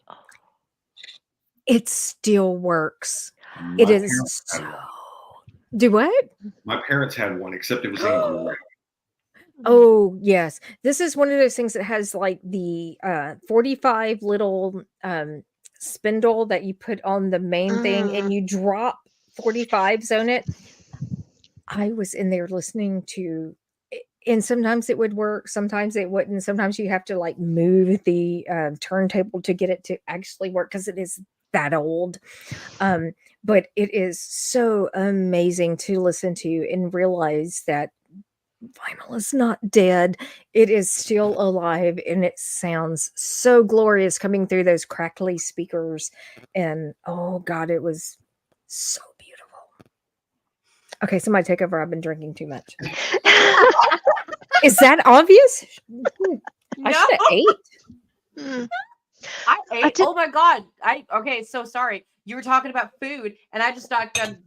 It still works. It is so. Do what? My parents had one, except it was in gray. Oh, yes. This is one of those things that has like the 45 little spindle that you put on the main thing and you drop 45s on it. I was in there listening to, and sometimes it would work, sometimes it wouldn't. Sometimes you have to like move the turntable to get it to actually work because it is that old. But it is so amazing to listen to and realize that vinyl is not dead. It is still alive and it sounds so glorious coming through those crackly speakers. And oh God, it was so beautiful. Okay, somebody take over. I've been drinking too much. Is that obvious? I should have ate. I ate. Oh my God. Okay, so sorry. You were talking about food and I just got done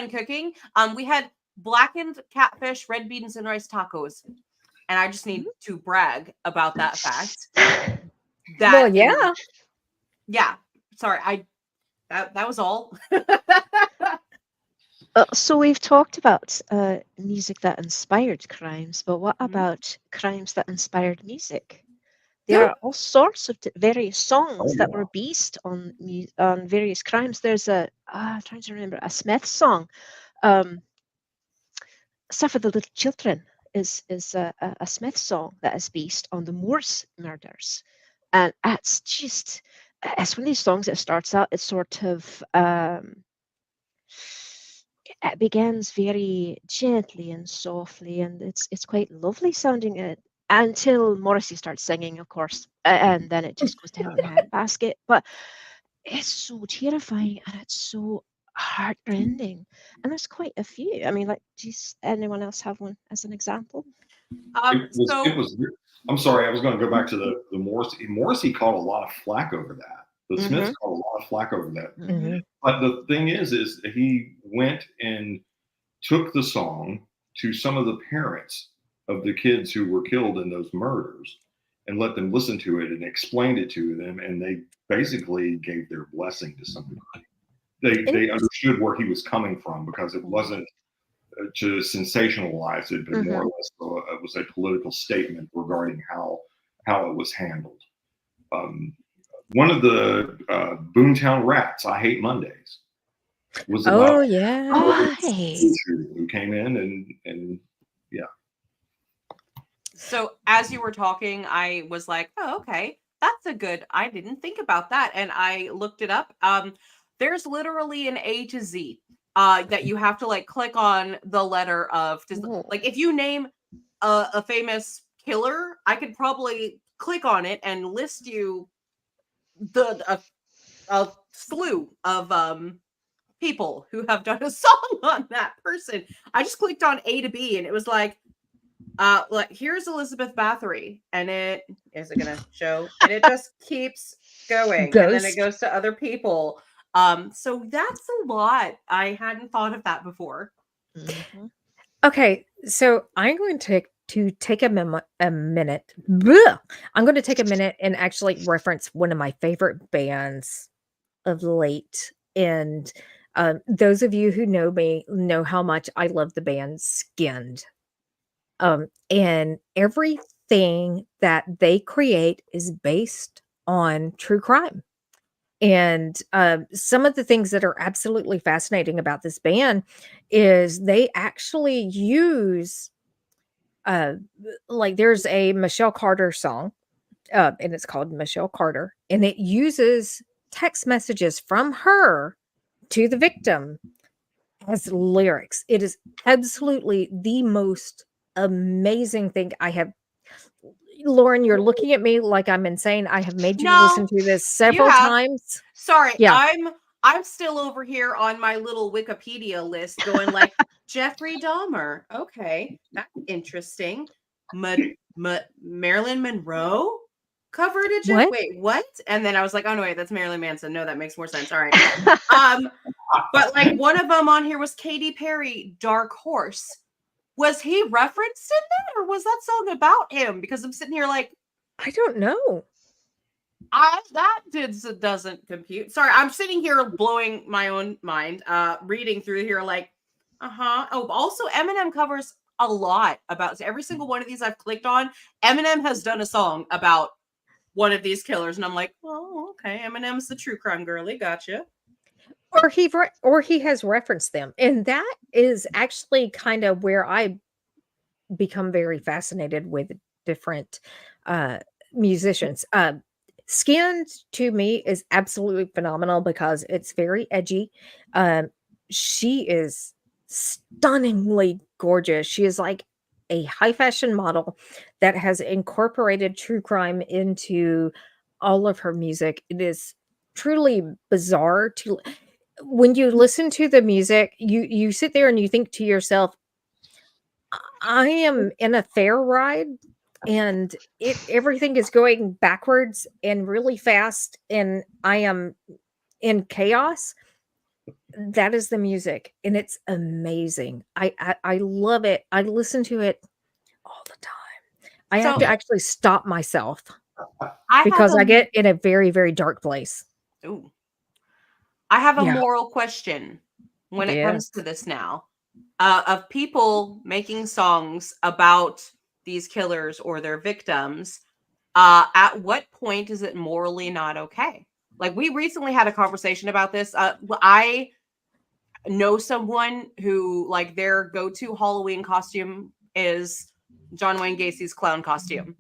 cooking. We had blackened catfish, red beans, and rice tacos. And I just need to brag about that fact. Well, yeah. Yeah. Sorry, that was all. So we've talked about music that inspired crimes, but what about crimes that inspired music? There are all sorts of various songs that were based on various crimes. There's I'm trying to remember, a Smith song. Suffer the Little Children is a Smith song that is based on the Morse murders. And it's one of these songs that starts out, it's sort of, it begins very gently and softly, and it's quite lovely sounding until Morrissey starts singing, of course, and then it just goes to hell in a handbasket. But it's so terrifying and it's so heartrending, and there's quite a few. I mean, like, does anyone else have one as an example? It was. I'm sorry, I was going to go back to the Morrissey. Morrissey caught a lot of flack over that. The Smiths caught a lot of flack over that. But the thing is he went and took the song to some of the parents of the kids who were killed in those murders and let them listen to it and explained it to them, and they basically gave their blessing to some degree. They understood where he was coming from, because it wasn't to sensationalize it, but more or less it was a political statement regarding how it was handled. One of the Boomtown Rats, I Hate Mondays, was about who came in and yeah. So as you were talking, I was like, oh, okay, that's I didn't think about that. And I looked it up. There's literally an A to Z that you have to like click on the letter of, like if you name a famous killer, I could probably click on it and list you a slew of people who have done a song on that person. I just clicked on A to B and it was like here's Elizabeth Bathory, and it gonna show, and it just keeps going, and then it goes to other people. So that's a lot. I hadn't thought of that before. Okay, so I'm going to take a minute. Bleh! I'm going to take a minute and actually reference one of my favorite bands of late. And those of you who know me know how much I love the band Skinned. And everything that they create is based on true crime. And some of the things that are absolutely fascinating about this band is they actually use, like there's a Michelle Carter song, and it's called Michelle Carter, and it uses text messages from her to the victim as lyrics. It is absolutely the most amazing thing I have. Lauren, you're looking at me like I'm insane. I have made you listen to this several times. Sorry, yeah. I'm still over here on my little Wikipedia list going like Jeffrey Dahmer. Okay, that's interesting. Marilyn Monroe. cover did you? What? Wait, what? And then I was like, oh no, wait, that's Marilyn Manson. No, that makes more sense. All right. But like one of them on here was Katy Perry, Dark Horse. Was he referenced in that, or was that song about him? Because I'm sitting here like, I don't know. Doesn't compute. Sorry, I'm sitting here blowing my own mind, reading through here like, Oh, also Eminem covers a lot about every single one of these I've clicked on. Eminem has done a song about one of these killers, and I'm like, oh, okay, Eminem's the true crime girly, gotcha. Or he has referenced them, and that is actually kind of where I become very fascinated with different musicians. Skinned to me is absolutely phenomenal because it's very edgy. She is stunningly gorgeous. She is like a high fashion model that has incorporated true crime into all of her music. It is truly bizarre to when you listen to the music, you sit there and you think to yourself, I am in a fair ride and everything is going backwards and really fast and I am in chaos. That is the music and it's amazing. I love it. I listen to it all the time. I have to actually stop myself because I get in a very, very dark place. Ooh. I have a moral question when it comes to this now. Of people making songs about these killers or their victims, at what point is it morally not okay? Like we recently had a conversation about this. I know someone who like their go-to Halloween costume is John Wayne Gacy's clown costume.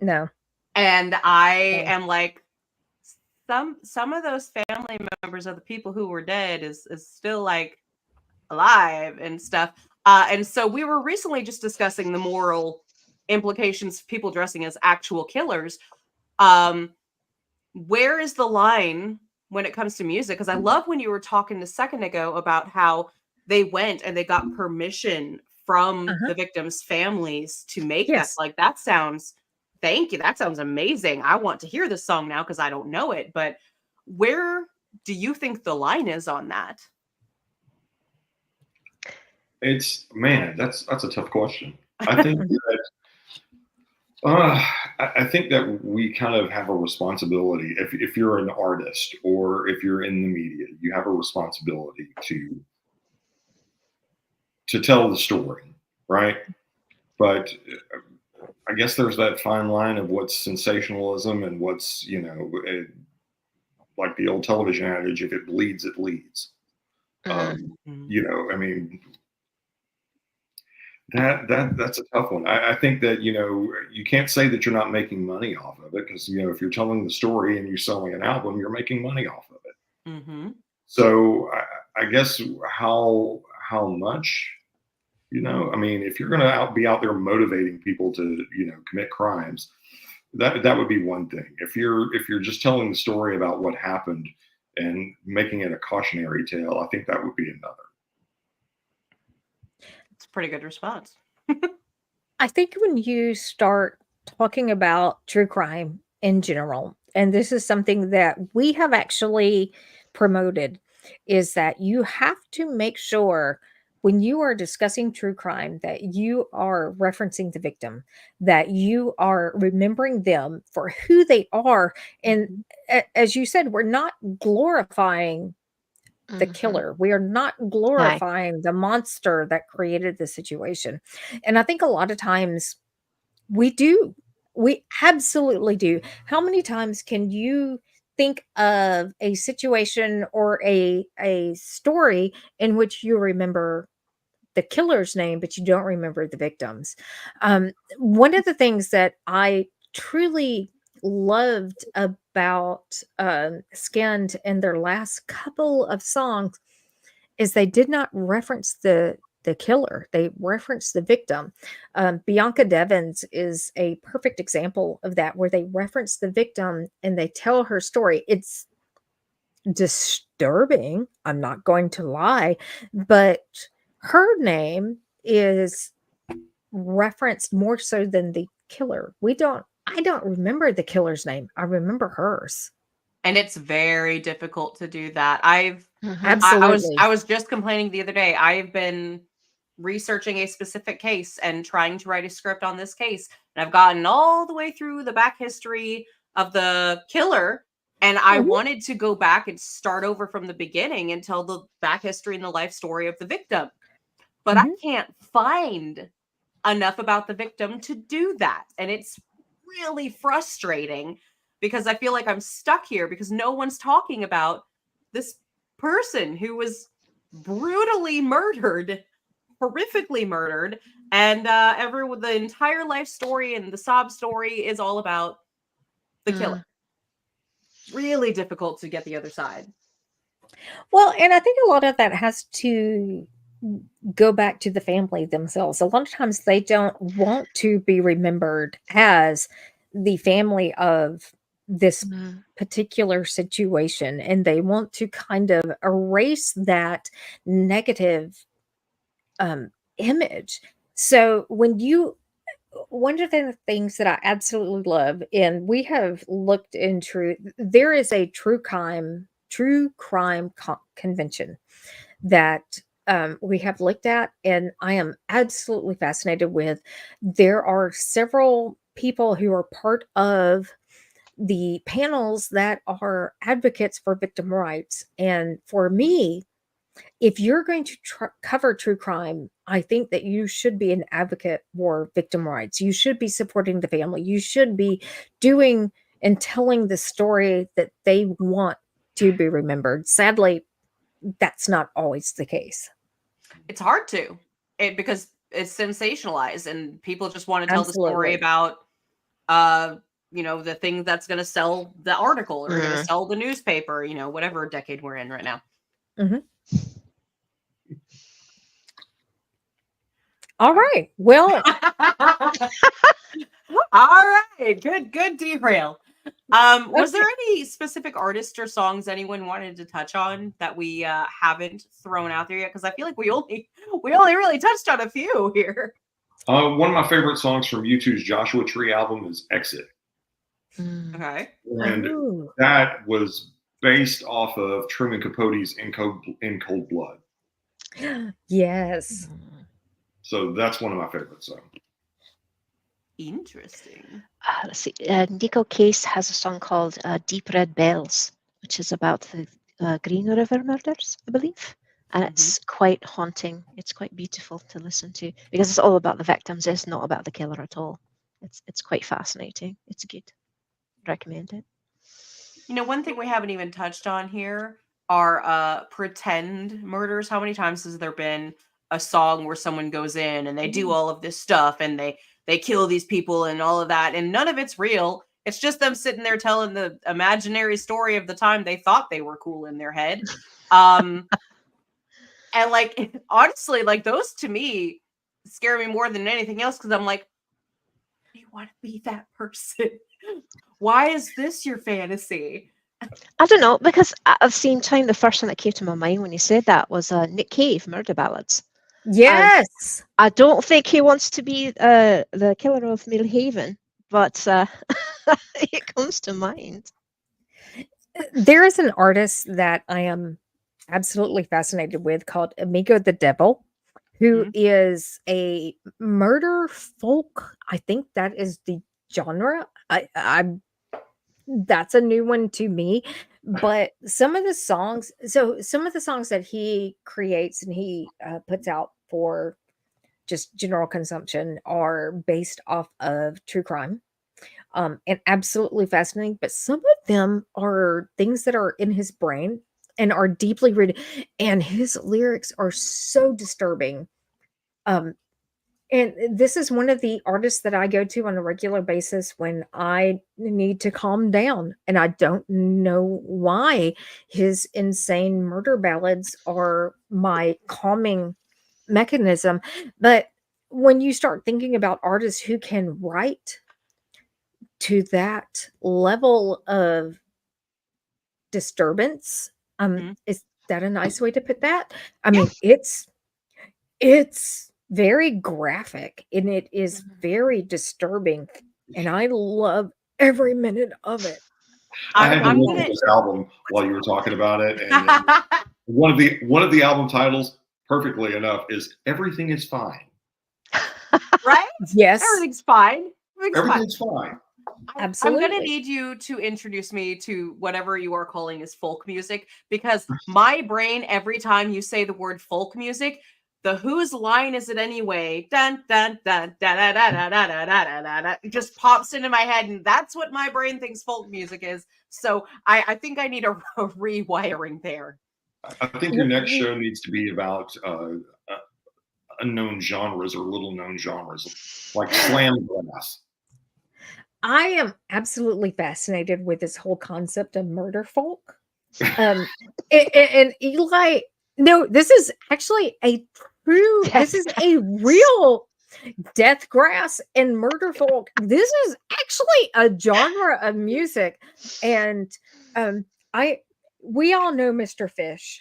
No. And I am like, some of those family members of the people who were dead is still like alive and stuff. And so we were recently just discussing the moral implications of people dressing as actual killers. Where is the line when it comes to music? Because I love when you were talking a second ago about how they went and they got permission from the victims' families to make that. Like that sounds, thank you. That sounds amazing. I want to hear this song now because I don't know it. But where do you think the line is on that? It's that's a tough question. I think that I think that we kind of have a responsibility. If you're an artist or if you're in the media, you have a responsibility to tell the story, right? But I guess there's that fine line of what's sensationalism and what's like the old television adage: if it bleeds, it leads. I mean. That's a tough one. I think that, you can't say that you're not making money off of it because, if you're telling the story and you're selling an album, you're making money off of it. Mm-hmm. So I guess how much, I mean, if you're going to be out there motivating people to, commit crimes, that would be one thing. If you're just telling the story about what happened and making it a cautionary tale, I think that would be another. Pretty good response. I think when you start talking about true crime in general, and this is something that we have actually promoted, is that you have to make sure when you are discussing true crime that you are referencing the victim, that you are remembering them for who they are. And as you said, we're not glorifying the killer. We are not glorifying the monster that created the situation. And I think a lot of times we do. We absolutely do. How many times can you think of a situation or a story in which you remember the killer's name, but you don't remember the victims? One of the things that I truly loved about Skinned in their last couple of songs is they did not reference the killer. They referenced the victim. Bianca Devins is a perfect example of that, where they reference the victim and they tell her story. It's disturbing, I'm not going to lie, but her name is referenced more so than the killer. We don't I don't remember the killer's name. I remember hers. And it's very difficult to do that. I Absolutely. was just complaining the other day. I've been researching a specific case and trying to write a script on this case. And I've gotten all the way through the back history of the killer. And I wanted to go back and start over from the beginning and tell the back history and the life story of the victim. But I can't find enough about the victim to do that. And it's really frustrating because I feel like I'm stuck here because no one's talking about this person who was brutally murdered, horrifically murdered, and the entire life story and the sob story is all about the killer. Really difficult to get the other side. Well, and I think a lot of that has to go back to the family themselves. A lot of times they don't want to be remembered as the family of this particular situation, and they want to kind of erase that negative image. So one of the things that I absolutely love, and we have looked into, there is a true crime convention that we have looked at, and I am absolutely fascinated with. There are several people who are part of the panels that are advocates for victim rights. And for me, if you're going to cover true crime, I think that you should be an advocate for victim rights. You should be supporting the family. You should be doing and telling the story that they want to be remembered. Sadly, that's not always the case. It's hard to, because it's sensationalized and people just want to tell the story about, the thing that's going to sell the article or going to sell the newspaper, whatever decade we're in right now. All right. Well, all right. Good derail. Was there any specific artist or songs anyone wanted to touch on that we haven't thrown out there yet? Because I feel like we only really touched on a few here. One of my favorite songs from U2's Joshua Tree album is Exit. Okay. And that was based off of Truman Capote's In Cold Blood. Yes. So that's one of my favorite songs. Interesting. Let's see. Nico Case has a song called Deep Red Bells, which is about the Green River murders, I believe. And it's quite haunting. It's quite beautiful to listen to because it's all about the victims. It's not about the killer at all. It's quite fascinating. It's good. Recommend it. One thing we haven't even touched on here are pretend murders. How many times has there been a song where someone goes in and they do all of this stuff and they kill these people and all of that, and none of it's real. It's just them sitting there telling the imaginary story of the time they thought they were cool in their head. And honestly, those to me scare me more than anything else because I'm like, you want to be that person? Why is this your fantasy? I don't know, because at the same time, the first one that came to my mind when you said that was Nick Cave, Murder Ballads. Yes. And I don't think he wants to be the killer of Millhaven, but it comes to mind. There is an artist that I am absolutely fascinated with called Amigo the Devil, who is a murder folk. I think that is the genre. That's a new one to me, but some of the songs that he creates and he puts out for just general consumption are based off of true crime, and absolutely fascinating. But some of them are things that are in his brain and are deeply rooted, and his lyrics are so disturbing. And this is one of the artists that I go to on a regular basis when I need to calm down. And I don't know why his insane murder ballads are my calming mechanism. But when you start thinking about artists who can write to that level of disturbance, is that a nice way to put that? I mean, it's very graphic and it is very disturbing. and I love every minute of it. I had to I'm look gonna. at this album while you were talking about it, and one of the album titles, perfectly enough, is "Everything Is Fine." Right? Yes, Everything's fine. Everything's fine. I'm going to absolutely. need you to introduce me to whatever you are calling as folk music, because my brain, every time you say the word folk music, the whose line is it anyway? Dun dun dun da da da da da da da da da. It just pops into my head, and that's what my brain thinks folk music is. So I think I need a rewiring there. I think your next show needs to be about unknown genres or little known genres, like slam glass. I am absolutely fascinated with this whole concept of murder folk. And Eli, no, this is actually a true, this is a real death grass and murder folk. This is actually a genre of music. And we all know Mr. Fish.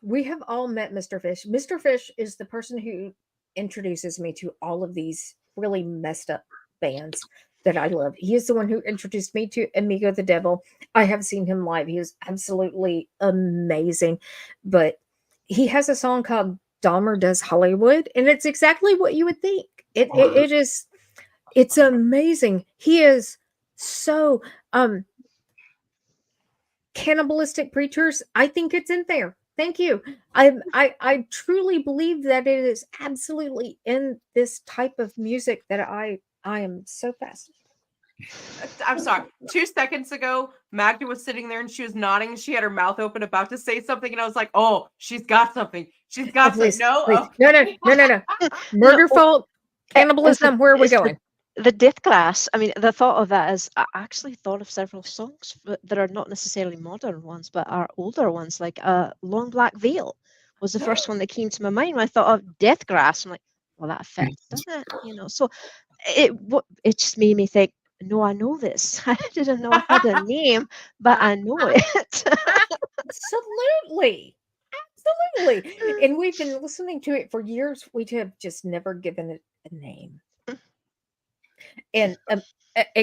We have all met Mr. Fish. Mr. Fish is the person who introduces me to all of these really messed up bands that I love. He is the one who introduced me to Amigo the Devil. I have seen him live. He is absolutely amazing. But he has a song called Dahmer Does Hollywood, and it's exactly what you would think. It is, it's amazing. He is so Cannibalistic Preachers. I think it's in there. Thank you. I truly believe that it is absolutely in this type of music that I am so fascinated. I'm sorry. 2 seconds ago, Magda was sitting there and she was nodding. She had her mouth open, about to say something, and I was like, "Oh, she's got something. She's got something." Please, No, please. oh. No. Murder folk, cannibalism. Where are we going? The death glass. I mean, the thought of that is, I actually thought of several songs that are not necessarily modern ones, but are older ones. Like "Long Black Veil" was the first one that came to my mind when I thought of death grass. I'm like, well, that fits, doesn't it? You know, so it just made me think. No, I know this. I didn't know I had a name, but I know it. Absolutely. And we've been listening to it for years. We have just never given it a name. And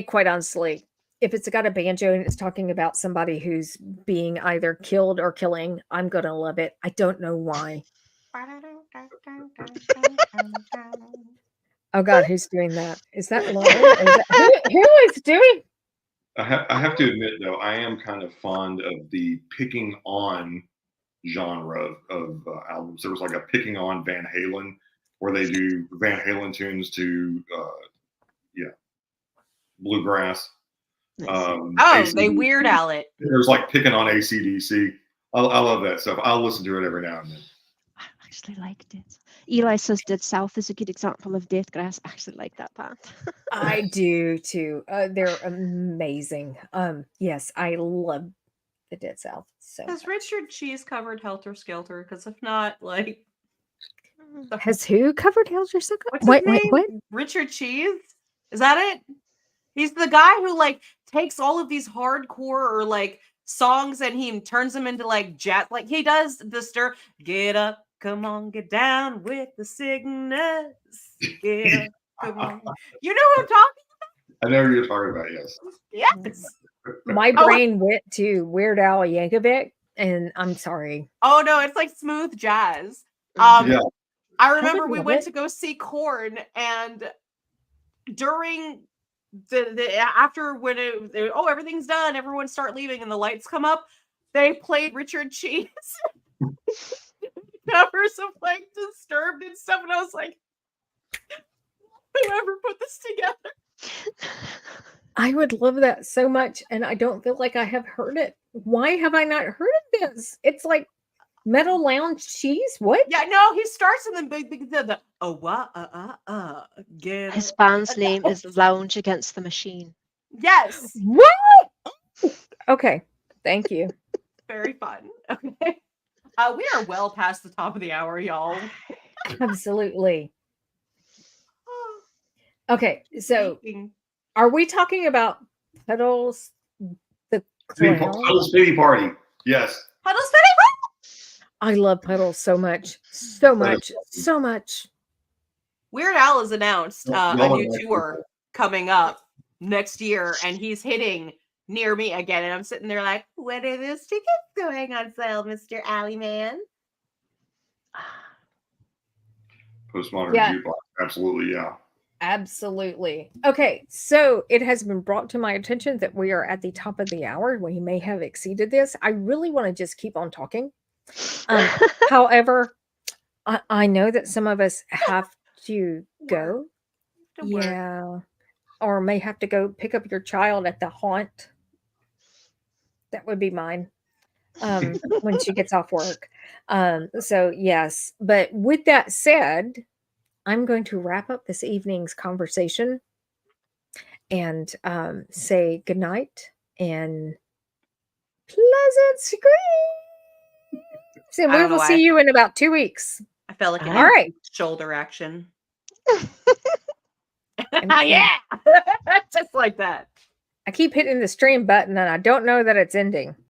quite honestly, if it's got a banjo and it's talking about somebody who's being either killed or killing, I'm going to love it. I don't know why. Oh God, who's doing that? Is that Lauren? Who is doing? I have to admit, though, I am kind of fond of the picking on genre of albums. There was like a picking on Van Halen, where they do Van Halen tunes to bluegrass. They Weird Al it. There's like picking on AC/DC. I love that stuff. I'll listen to it every now and then. I actually liked it. Eli says Dead South is a good example of death grass. I actually like that band. I do too. They're amazing. Yes, I love the Dead South. So Has Richard Cheese covered Helter Skelter? Because if not, like, has who covered Helter Skelter? what's his name? What? Richard Cheese? Is that it? He's the guy who like takes all of these hardcore or like songs and he turns them into like jazz. Like he does the stir. Get up, come on, get down with the sickness. Get up, come on. You know what I'm talking I know who you're talking about. Yes. Yes. My brain went to Weird Al Yankovic, and I'm sorry. Oh no, it's like smooth jazz. Yeah. I remember we went to go see Korn, and during the after when everything's done, everyone start leaving, and the lights come up. They played Richard Cheese covers of like Disturbed and stuff, and I was like, whoever put this together. I would love that so much, and I don't feel like I have heard it. Why have I not heard of this? It's like Metal Lounge Cheese. What? Yeah, no, he starts in the His band's name is Lounge Against the Machine. Yes. What? Okay, thank you. Very fun. Okay. We are well past the top of the hour, y'all. Absolutely. Okay, so are we talking about Puddles the Clown? Puddles Pity Party. Yes. Puddles Pity Party. I love Puddles so much. So much. Weird Al has announced a new tour coming up. next year, and he's hitting near me again, and I'm sitting there like, when are those tickets going on sale, Mr. Alley Man? Postmodern Yeah. jukebox, absolutely, yeah. Absolutely. Okay, so it has been brought to my attention that we are at the top of the hour. We may have exceeded this. I really want to just keep on talking. However, I know that some of us have to go. To work. Yeah. Or may have to go pick up your child at the haunt. That would be mine. When she gets off work. So yes. But with that said, I'm going to wrap up this evening's conversation and say goodnight and pleasant screams. And I we don't know will why. see you in about 2 weeks. I felt like an All right. shoulder action. And- Yeah. Just like that. I keep hitting the stream button and I don't know that it's ending.